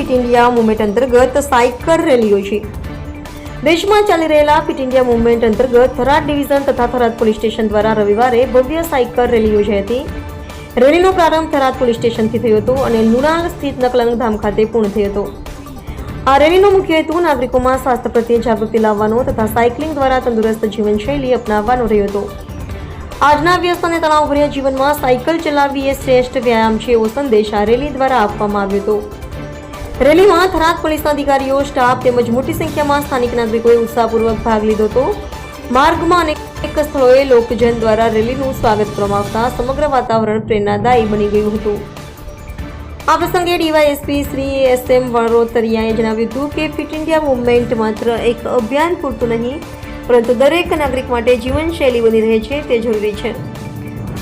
Fit India movement અંતર્ગત cycle rally યોજી। દેશમાં ચાલી રહેલા ફિટ ઇન્ડિયા મુવમેન્ટ અંતર્ગત થરાદ ડિવિઝન તથા થરાદ પોલીસ સ્ટેશન દ્વારા રવિવારે ભવ્ય સાયકલ રેલી યોજાઈ હતી। રેલીનો પ્રારંભ થરાદ પોલીસ સ્ટેશનથી થયો હતો અને લુણાલ સ્થિત નકલંગ ધામ ખાતે પૂર્ણ થયો હતો। આ રેલીનો મુખ્ય હેતુ નાગરિકોમાં સ્વાસ્થ્ય પ્રત્યે જાગૃતિ લાવવાનો તથા સાયકલિંગ દ્વારા તંદુરસ્ત જીવનશૈલી અપનાવવાનો રહ્યો હતો। આજના વ્યસ્ત અને તણાવભર્યા જીવનમાં સાયકલ ચલાવવી એ શ્રેષ્ઠ વ્યાયામ છે એવો સંદેશ આ રેલી દ્વારા આપવામાં આવ્યો હતો। રેલીમાં થરાદ પોલીસના અધિકારીઓ, સ્ટાફ તેમજ મોટી સંખ્યામાં સ્થાનિક નાગરિકોએ ઉત્સાહપૂર્વક ભાગ લીધો હતો। માર્ગમાં અનેક સ્થળોએ લોકજન દ્વારા રેલીનું સ્વાગત કરવામાં આવતા સમગ્ર વાતાવરણ પ્રેરણાદાયી બની ગયું હતું। આ પ્રસંગે ડીવાયએસપી શ્રી એસ.એમ. વણરોતરિયાએ જણાવ્યું હતું કે ફિટ ઇન્ડિયા મુવમેન્ટ માત્ર એક અભિયાન પૂરતું નહીં, પરંતુ દરેક નાગરિક માટે જીવનશૈલી બની રહે છે તે જરૂરી છે।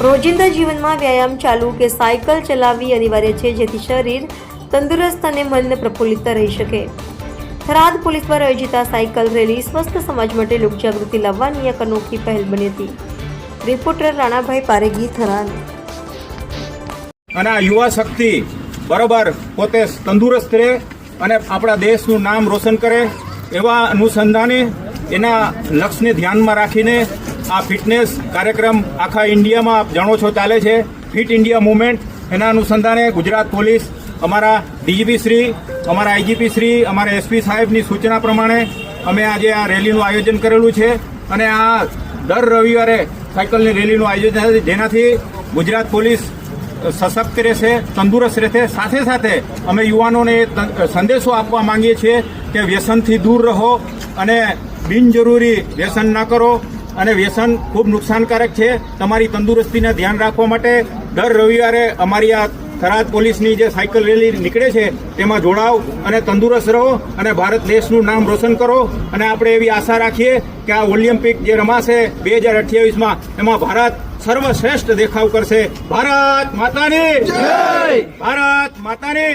રોજિંદા જીવનમાં વ્યાયામ ચાલુ કે સાયકલ ચલાવવી અનિવાર્ય છે, જેથી શરીર તંદુરસ્ત અને મન પ્રફુલ્લિત રહી શકે। થરાદ પોલીસ દ્વારા આયોજિત આ સાયકલ રેલી સ્વસ્થ સમાજ માટે લોકજાગૃતિ લાવવાની એક અનોખી પહેલ બની હતી। રિપોર્ટર રાણાભાઈ પારેગી, થરાદ। અને આ યુવા શક્તિ બરોબર પોતે તંદુરસ્ત રહે અને આપણા દેશનું નામ રોશન કરે એવા અનુસંધાને એના લક્ષ્યને ધ્યાનમાં રાખીને આ ફિટનેસ કાર્યક્રમ આખા ઇન્ડિયામાં આપ જાણો છો ચાલે છે। ફિટ ઇન્ડિયા મુવમેન્ટ એના અનુસંધાને ગુજરાત પોલીસ અમારા ડીજીપી શ્રી, અમારા આઈજીપી શ્રી, અમારા એસપી સાહેબની સૂચના પ્રમાણે અમે આજે આ રેલીનું આયોજન કરેલું છે અને આ દર રવિવારે સાયકલની રેલીનું આયોજન થાય, જેનાથી ગુજરાત પોલીસ સશક્ત રહેશે, તંદુરસ્ત રહેશે। સાથે સાથે અમે યુવાનોને સંદેશો આપવા માંગીએ છીએ કે વ્યસનથી દૂર રહો અને બિનજરૂરી વ્યસન ના કરો અને વ્યસન ખૂબ નુકસાનકારક છે। તમારી તંદુરસ્તીને ધ્યાન રાખવા માટે દર રવિવારે અમારી આ થરાદ પોલીસની જે સાયકલ રેલી નીકળે છે તેમાં જોડાવ અને તંદુરસ્ત રહો અને ભારત દેશનું નામ રોશન કરો। અને આપણે એવી આશા રાખીએ કે આ ઓલિમ્પિક જે રમાશે 2028માં એમાં ભારત સર્વશ્રેષ્ઠ દેખાવ કરશે। ભારત માતાની જય! ભારત માતાની